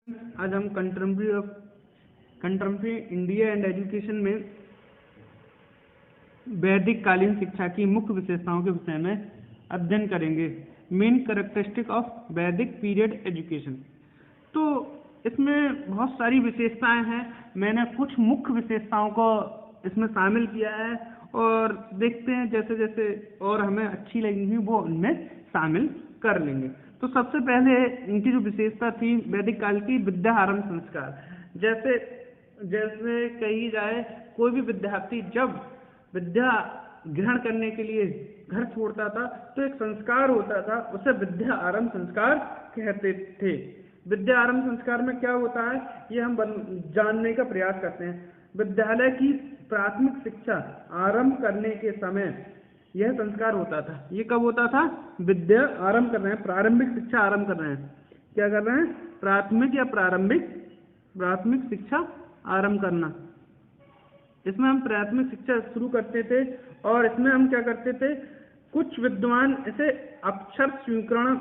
आज हम contemporary India and education में वैदिक कालीन शिक्षा की मुख्य विशेषताओं के विषय में अध्ययन करेंगे। मेन कैरेक्टरिस्टिक ऑफ वैदिक पीरियड एजुकेशन। तो इसमें बहुत सारी विशेषताएं हैं। मैंने कुछ मुख्य विशेषताओं को इसमें शामिल किया है और देखते हैं जैसे जैसे और हमें अच्छी लगेंगी वो उनमें शामिल कर लेंगे। तो सबसे पहले इनकी जो विशेषता थी वैदिक काल की विद्या आरंभ संस्कार। जैसे जैसे कही जाए कोई भी विद्यार्थी जब विद्या ग्रहण करने के लिए घर छोड़ता था तो एक संस्कार होता था, उसे विद्या आरंभ संस्कार कहते थे। विद्या आरंभ संस्कार में क्या होता है ये हम जानने का प्रयास करते हैं। विद्यालय की प्राथमिक शिक्षा आरंभ करने के समय यह संस्कार होता था। ये कब होता था? विद्या आरंभ कर रहे हैं, प्रारंभिक शिक्षा आरंभ कर रहे हैं। क्या कर रहे हैं? प्राथमिक या प्राथमिक शिक्षा आरंभ करना। इसमें हम प्राथमिक शिक्षा शुरू करते थे और इसमें हम क्या करते थे, कुछ विद्वान इसे अक्षर स्वीकरण,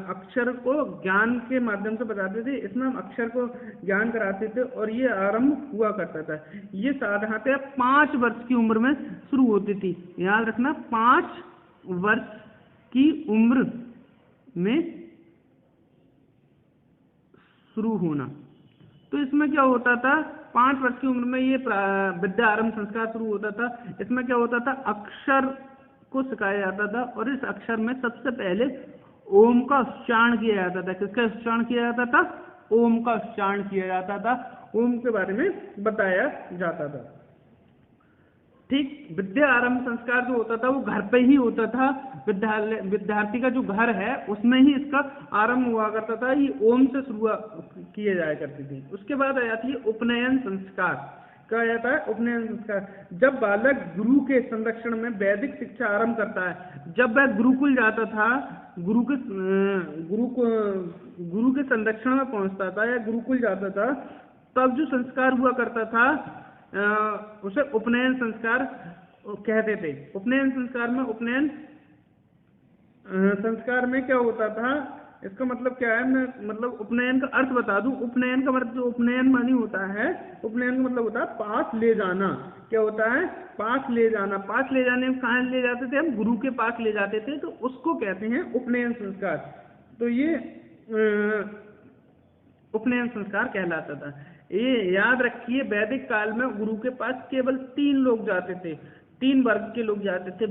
अक्षर को ज्ञान के माध्यम से बताते थे। इसमें हम अक्षर को ज्ञान कराते थे और ये आरंभ हुआ करता था। ये साधारणतः 5 वर्ष की उम्र में शुरू होती थी। याद रखना, 5 वर्ष की उम्र में शुरू होना। तो इसमें क्या होता था, 5 वर्ष की उम्र में ये विद्या आरंभ संस्कार शुरू होता था। इसमें क्या होता था, अक्षर को सिखाया जाता था और इस अक्षर में सबसे पहले ओम का उच्चारण किया जाता था। किसका उच्चारण किया जाता था? ओम का उच्चारण किया जाता था। ओम के बारे में बताया जाता था। ठीक, विद्या आरंभ संस्कार जो होता था वो घर पे ही होता था। विद्यार्थी का जो घर है उसमें ही इसका आरंभ हुआ करता था। ये ओम से शुरुआत किए जाया करती थी। उसके बाद आ जाती है उपनयन संस्कार। क्या जाता है? उपनयन संस्कार। जब बालक गुरु के संरक्षण में वैदिक शिक्षा आरंभ करता है, जब वह गुरुकुल जाता था, गुरु के संरक्षण में पहुंचता था या गुरुकुल जाता था, तब जो संस्कार हुआ करता था उसे उपनयन संस्कार कहते थे। उपनयन संस्कार में क्या होता था, इसका मतलब क्या है, मैं मतलब उपनयन का अर्थ बता दूं। उपनयन का मतलब, जो उपनयन मानी होता है, उपनयन का मतलब होता है पास ले जाना। क्या होता है? पास ले जाना। पास ले जाने में कहाँ ले जाते थे हम? गुरु के पास ले जाते थे, तो उसको कहते हैं उपनयन संस्कार। तो ये उपनयन संस्कार कहलाता था। ये याद रखिए, वैदिक काल में गुरु के पास केवल 3 लोग जाते थे, 3 वर्ग के लोग जाते थे।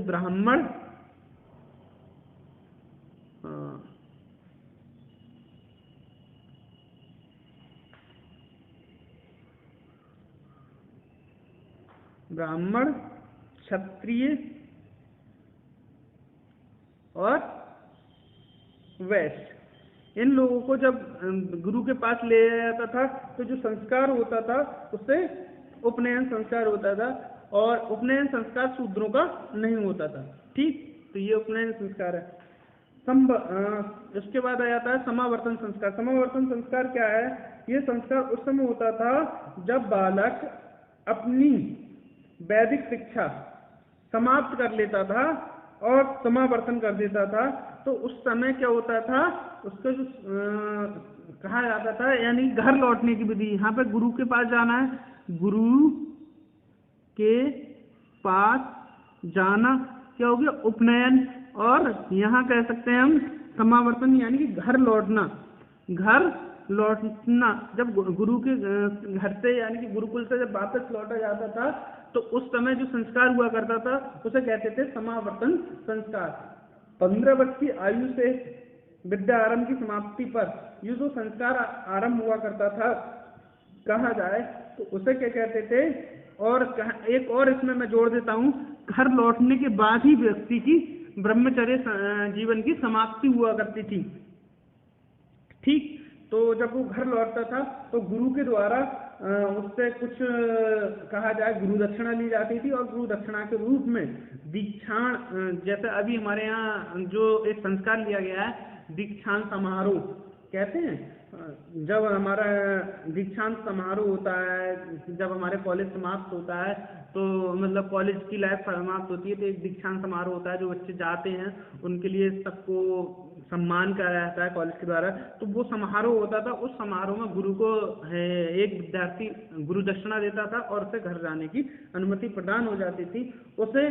ब्राह्मण, क्षत्रिय और वैश्य। इन लोगों को जब गुरु के पास ले जाता था तो जो संस्कार होता था उससे उपनयन संस्कार होता था, और उपनयन संस्कार शूद्रों का नहीं होता था। ठीक, तो ये उपनयन संस्कार है। इसके बाद आ जाता है समावर्तन संस्कार। समावर्तन संस्कार क्या है? ये संस्कार उस समय होता था जब बालक अपनी वैदिक शिक्षा समाप्त कर लेता था और समावर्तन कर देता था। तो उस समय क्या होता था, उसको जो कहा जाता था, यानी घर लौटने की विधि। यहाँ पे गुरु के पास जाना है, गुरु के पास जाना क्या हो गया? उपनयन। और यहाँ कह सकते हैं हम समावर्तन, यानी कि घर लौटना। जब गुरु के घर से, यानी कि गुरुकुल से जब वापस लौटा जाता था तो उस समय जो संस्कार हुआ करता था उसे कहते थे समावर्तन संस्कार। 15 वर्ष की आयु से विद्या आरंभ की समाप्ति पर ये जो संस्कार आरंभ हुआ करता था, कहा जाए तो उसे क्या कहते थे? और एक और इसमें मैं जोड़ देता हूँ, घर लौटने के बाद ही व्यक्ति की ब्रह्मचर्य जीवन की समाप्ति हुआ करती थी। ठीक, तो जब वो घर लौटता था तो गुरु के द्वारा उससे कुछ कहा जाए गुरु दक्षिणा ली जाती थी, और गुरु दक्षिणा के रूप में दीक्षांत, जैसे अभी हमारे यहाँ जो एक संस्कार लिया गया है दीक्षांत समारोह कहते हैं। जब हमारा दीक्षांत समारोह होता है, जब हमारे कॉलेज समाप्त होता है, तो मतलब कॉलेज की लाइफ समाप्त होती है तो एक दीक्षांत समारोह होता है। जो बच्चे जाते हैं उनके लिए सबको सम्मान करा जाता है कॉलेज के द्वारा, तो वो समारोह होता था। उस समारोह में गुरु को एक विद्यार्थी गुरु दक्षिणा देता था और उसे घर जाने की अनुमति प्रदान हो जाती थी। उसे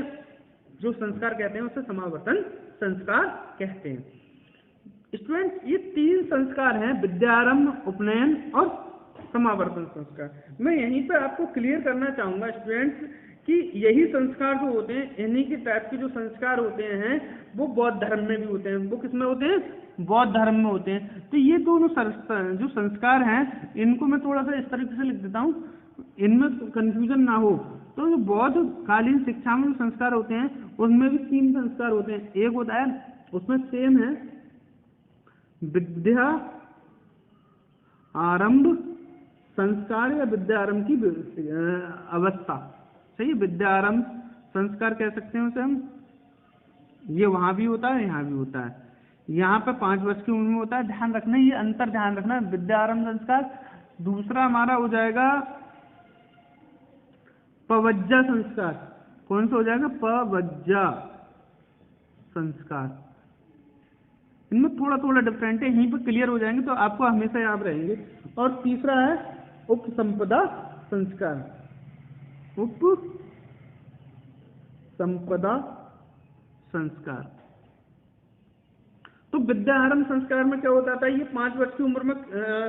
जो संस्कार कहते हैं उसे समावर्तन संस्कार कहते हैं। स्टूडेंट्स, ये 3 संस्कार हैं, विद्यारंभ, उपनयन और समावर्तन संस्कार। मैं यहीं पे आपको क्लियर करना चाहूंगा स्टूडेंट्स कि यही संस्कार जो होते हैं, इन्हीं की टाइप के जो संस्कार होते हैं वो बौद्ध धर्म में भी होते हैं। वो किसमें होते हैं? बौद्ध धर्म में होते हैं। तो ये दोनों जो संस्कार हैं, इनको मैं थोड़ा सा इस तरीके से लिख देता हूँ, इनमें कंफ्यूजन ना हो। तो जो बौद्ध कालीन शिक्षा में जो संस्कार होते हैं उनमें भी 3 संस्कार होते हैं। एक होता है, उसमें सेम है, विद्या आरंभ संस्कार या विद्या आरंभ की अवस्था। सही, विद्या आरंभ संस्कार कह सकते हैं उसे हम। ये वहां भी होता है, यहाँ भी होता है। यहाँ पे 5 वर्ष की उम्र में होता है। ध्यान रखना, ये अंतर ध्यान रखना, विद्या आरंभ संस्कार। दूसरा हमारा हो जाएगा पवज्जा संस्कार। कौन सा हो जाएगा? पवज्जा संस्कार। इनमें थोड़ा थोड़ा डिफरेंट है, यहीं पर क्लियर हो जाएंगे तो आपको हमेशा याद रहेंगे। और तीसरा है उपसंपदा संस्कार। उपसंपदा संस्कार। तो विद्या आरंभ संस्कार में क्या होता था? ये 5 वर्ष की उम्र में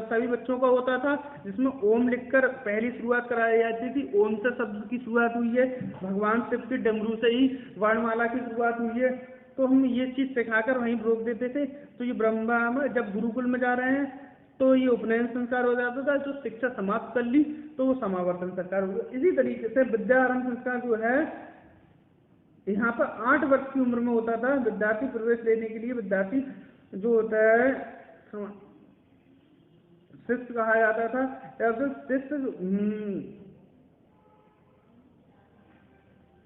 सभी बच्चों का होता था, जिसमें ओम लिखकर पहली शुरुआत कराई जाती थी। ओम से शब्द की शुरुआत हुई है, भगवान शिव के डमरू से ही वर्णमाला की शुरुआत हुई है। तो हम ये चीज सिखाकर वहीं रोक देते थे। तो ये ब्रह्मा में जब गुरुकुल में जा रहे हैं तो ये उपनयन संस्कार हो जाता था। जो शिक्षा समाप्त कर ली तो वो समावर्तन संस्कार हो गया। इसी तरीके से विद्या आरंभ संस्कार जो है यहाँ पर 8 वर्ष की उम्र में होता था। विद्यार्थी प्रवेश लेने के लिए विद्यार्थी जो होता है शिष्य कहा जाता था, या फिर शिष्य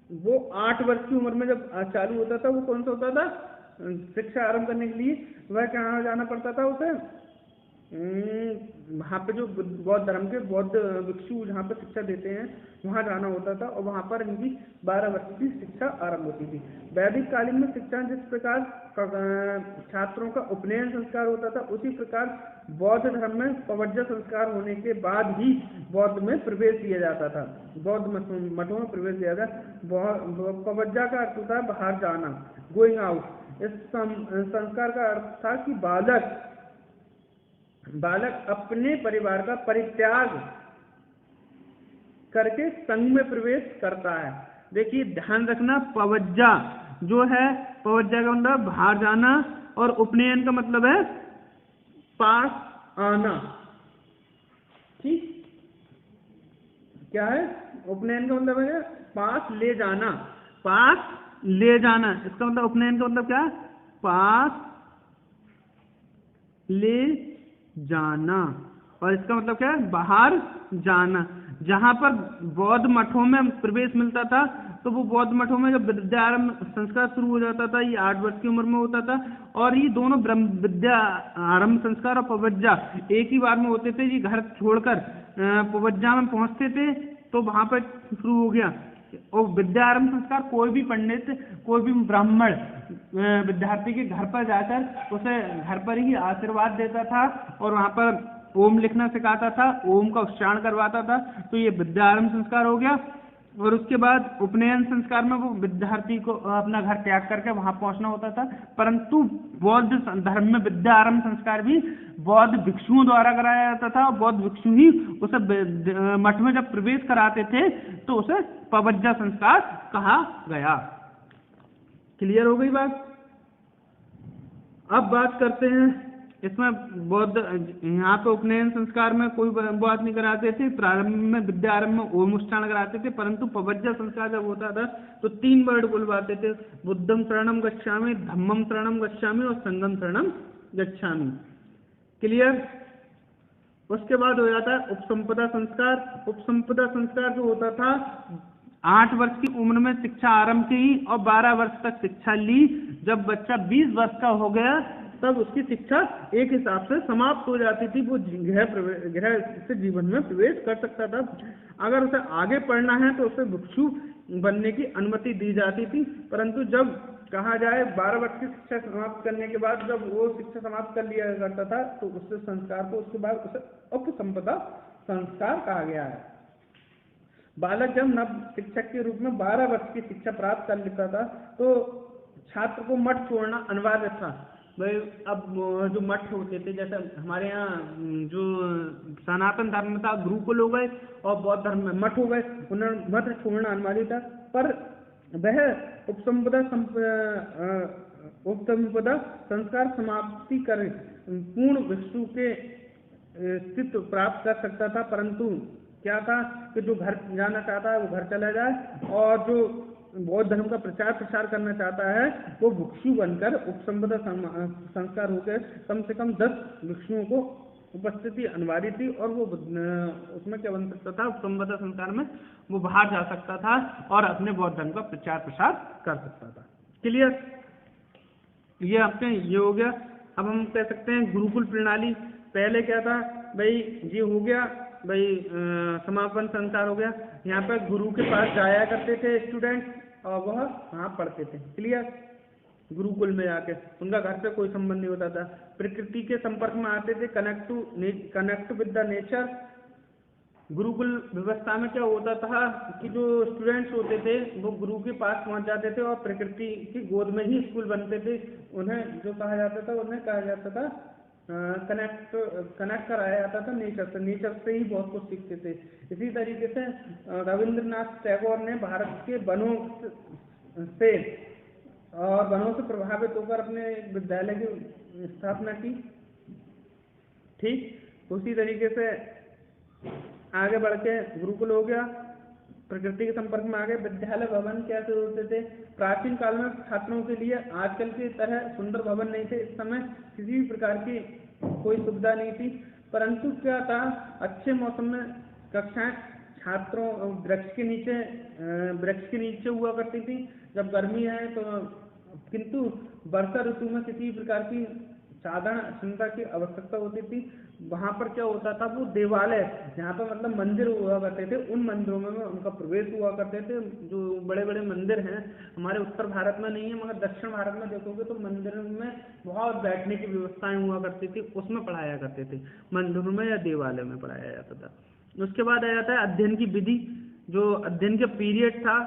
वो 8 वर्ष की उम्र में जब चालू होता था, वो कौन सा होता था? शिक्षा आरंभ करने के लिए वह कहाँ जाना पड़ता था उसे? वहाँ पे जो बौद्ध धर्म के बौद्ध भिक्षु जहाँ पर शिक्षा देते हैं वहाँ जाना होता था, और वहाँ पर इनकी 12 वर्ष की शिक्षा आरंभ होती थी। वैदिक कालीन में शिक्षा जिस प्रकार छात्रों का उपनयन संस्कार होता था, उसी प्रकार बौद्ध धर्म में पवज्जा संस्कार होने के बाद ही बौद्ध में प्रवेश दिया जाता था। बौद्ध मठों में प्रवेश दिया था। पवज्जा का अर्थ होता है बाहर जाना, गोइंग आउट। इस संस्कार का अर्थ था कि बालक अपने परिवार का परित्याग करके संघ में प्रवेश करता है। देखिए ध्यान रखना, पवज्जा जो है, पवज्जा का मतलब बाहर जाना, और उपनयन का मतलब है पास आना। ठीक, क्या है? उपनयन का मतलब है पास ले जाना, पास ले जाना। इसका मतलब उपनयन का मतलब क्या है? पास ले जाना। और इसका मतलब क्या है? बाहर जाना। जहां पर बौद्ध मठों में प्रवेश मिलता था, तो वो बौद्ध मठों में जब विद्या आरंभ संस्कार शुरू हो जाता था, ये 8 वर्ष की उम्र में होता था। और ये दोनों विद्या आरंभ संस्कार और पवज्जा एक ही बार में होते थे। ये घर छोड़कर पवज्जा में पहुंचते थे तो वहां पर शुरू हो गया। और विद्या आरंभ संस्कार कोई भी पंडित, कोई भी ब्राह्मण विद्यार्थी के घर पर जाकर उसे घर पर ही आशीर्वाद देता था और वहां पर ओम लिखना सिखाता था, ओम का उच्चारण करवाता था। तो ये विद्या आरंभ संस्कार हो गया। और उसके बाद उपनयन संस्कार में वो विद्यार्थी को अपना घर त्याग करके वहां पहुंचना होता था। परंतु बौद्ध धर्म में विद्या आरंभ संस्कार भी बौद्ध भिक्षुओं द्वारा कराया जाता था, और बौद्ध भिक्षु ही उसे मठ में जब प्रवेश कराते थे तो उसे पवज्जा संस्कार कहा गया। क्लियर हो गई बात? अब बात करते हैं इसमें बौद्ध, यहाँ पे उपनयन संस्कार में कोई बात नहीं कराते थे। प्रारंभ में विद्या आरंभ में ओम उच्चारण कराते थे, परंतु पवज्जा संस्कार जब होता था तो 3 वर्ड बुलवाते थे, बुद्धम शरणम गच्छामि, धम्मम शरणम गच्छामि और संघम शरणम गच्छामि। क्लियर? उसके बाद हो जाता है उपसंपदा संस्कार। उपसंपदा संस्कार जो होता था, 8 वर्ष की उम्र में शिक्षा आरंभ की और 12 वर्ष तक शिक्षा ली। जब बच्चा 20 वर्ष का हो गया तब उसकी शिक्षा एक हिसाब से समाप्त हो जाती थी। वो गृह से जीवन में प्रवेश कर सकता था। अगर उसे आगे पढ़ना है तो उसे भिक्षु बनने की अनुमति दी जाती थी। परंतु जब कहा जाए 12 वर्ष की शिक्षा समाप्त करने के बाद जब वो शिक्षा समाप्त कर लिया करता था तो उससे संस्कार को उसके बाद उसे उपसंपदा संस्कार कहा गया है। बालक जब नव शिक्षक के रूप में 12 वर्ष की शिक्षा प्राप्त कर लेता था तो छात्र को मठ छोड़ना अनिवार्य था। भाई अब जो मठ होते थे, जैसे हमारे यहाँ जो सनातन धर्म था गुरुकुल हो गए और बौद्ध धर्म में मठ हो गए, उन्हें मठ छोड़ना अनिवार्य था। पर वह उपसंपदा संस्कार समाप्ति कर पूर्ण भिक्षु के स्थिति प्राप्त कर सकता था। परंतु क्या था कि जो घर जाना चाहता है वो घर चला जाए और जो बौद्ध धर्म का प्रचार प्रसार करना चाहता है वो भिक्षु बनकर उपसंपदा संस्कार होकर कम से कम 10 भिक्षुओं को उपस्थिति अनिवार्य थी और वो उसमें क्या बन सकता था, उपसंपदा संस्कार में वो बाहर जा सकता था और अपने बौद्ध धर्म का प्रचार प्रसार कर सकता था। क्लियर? ये आपके ये हो गया। अब हम कह सकते हैं गुरुकुल प्रणाली। पहले क्या था भाई, ये हो गया भाई समापन संस्कार हो गया। यहाँ पर गुरु के पास जाया करते थे स्टूडेंट और वह वहाँ पढ़ते थे। क्लियर? गुरुकुल में जाके उनका घर से कोई संबंध नहीं होता था। प्रकृति के संपर्क में आते थे, connect with the nature. Gurukul व्यवस्था में क्या होता था कि जो स्टूडेंट्स होते थे वो गुरु के पास पहुंच जाते थे और प्रकृति की गोद में ही स्कूल बनते थे। उन्हें जो कहा जाता था, उन्हें कहा जाता था कनेक्ट कराया जाता था नेचर से ही बहुत कुछ सीखते थे। इसी तरीके से रविंद्रनाथ टैगोर ने भारत के वनों से प्रभावित होकर अपने विद्यालय की स्थापना की। ठीक उसी तरीके से आगे बढ़ के गुरुकुल हो गया, प्रकृति के संपर्क में आ गए। विद्यालय भवन कैसे होते थे? प्राचीन काल में छात्रों के लिए आजकल की तरह सुंदर भवन नहीं थे। इस समय किसी भी प्रकार की कोई सुविधा नहीं थी, परंतु क्या था, अच्छे मौसम में कक्षाएं छात्रों वृक्ष के नीचे हुआ करती थी जब गर्मी है तो। किंतु वर्षा ऋतु में किसी प्रकार की साधारण चिंता की आवश्यकता होती थी। वहां पर क्या होता था, वो देवालय जहाँ पर मतलब मंदिर हुआ करते थे, उन मंदिरों में उनका प्रवेश हुआ करते थे। जो बड़े बड़े मंदिर हैं हमारे उत्तर भारत में नहीं है, मगर दक्षिण भारत में देखोगे तो मंदिरों में बहुत बैठने की व्यवस्थाएं हुआ करती थी, उसमें पढ़ाया करते थे, मंदिरों में या देवालय में पढ़ाया जाता था। उसके बाद आ जाता है अध्ययन की विधि। जो अध्ययन का पीरियड था,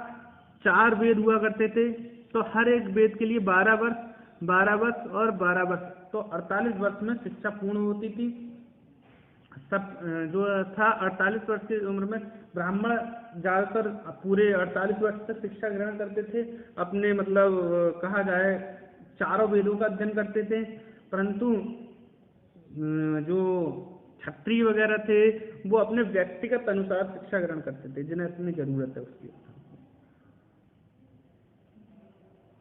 4 वेद हुआ करते थे, तो हर एक वेद के लिए 12 वर्ष और 12 वर्ष, तो 48 वर्ष में शिक्षा पूर्ण होती थी। सब जो था 48 वर्ष की उम्र में ब्राह्मण ज्यादातर पूरे 48 वर्ष तक शिक्षा ग्रहण करते थे। अपने मतलब कहा जाए 4 वेदों का अध्ययन करते थे। परंतु जो क्षत्रिय वगैरह थे वो अपने व्यक्तिगत अनुसार शिक्षा ग्रहण करते थे, जिन्हें अपनी जरूरत है उसकी।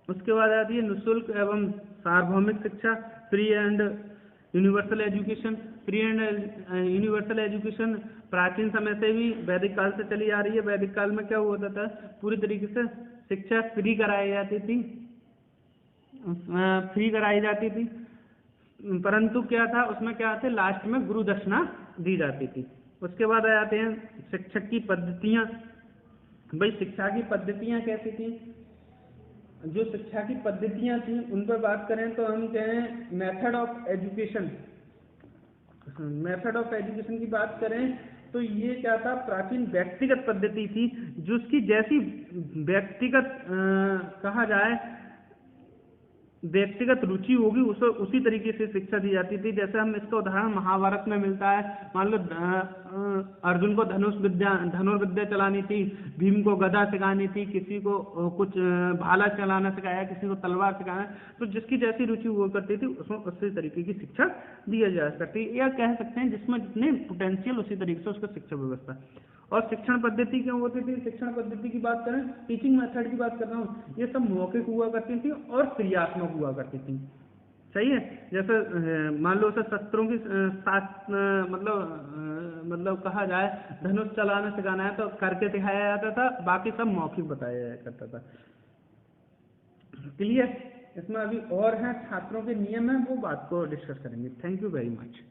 उसके बाद आती है निःशुल्क एवं सार्वभौमिक शिक्षा, free and universal education. Free and universal education प्राचीन समय से भी वैदिक काल से चली आ रही है। वैदिक काल में क्या होता था, पूरी तरीके से शिक्षा फ्री कराई जाती थी, परंतु क्या था उसमें क्या थे, लास्ट में गुरु दक्षिणा दी जाती थी। उसके बाद आ जाते हैं शिक्षक की पद्धतियाँ। भाई शिक्षा की पद्धतियाँ कैसी थी? जो शिक्षा की पद्धतियाँ थी उन पर बात करें तो हम कहें मेथड ऑफ एजुकेशन की बात करें तो ये क्या था, प्राचीन व्यक्तिगत पद्धति थी, जिसकी जैसी व्यक्तिगत कहा जाए व्यक्तिगत रुचि होगी उसी तरीके से शिक्षा दी जाती थी। जैसे हम इसका उदाहरण महाभारत में मिलता है। मान लो अर्जुन को धनुर्विद्या चलानी थी, भीम को गदा सिखानी थी, किसी को कुछ भाला चलाना सिखाया, किसी को तलवार सिखाया। तो जिसकी जैसी रुचि हुआ करती थी उसमें उसी तरीके की शिक्षा दी जा सकती है, या कह सकते हैं जिसमें जितने पोटेंशियल उसी तरीके से उसका शिक्षा व्यवस्था। और शिक्षण पद्धति क्यों होती थी? शिक्षण पद्धति की बात करें, टीचिंग मेथड की बात कर रहा हूँ, ये सब मौखिक हुआ करती थी और क्रियात्मक हुआ करती थी। सही है? जैसे मान लो उसे शस्त्रों की मतलब कहा जाए धनुष चलाना सिखाना है तो करके दिखाया जाता था, बाकी सब मौखिक बताया जाया करता था। क्लियर? इसमें अभी और हैं छात्रों के नियम है, वो बात को डिस्कस करेंगे। Thank you very much.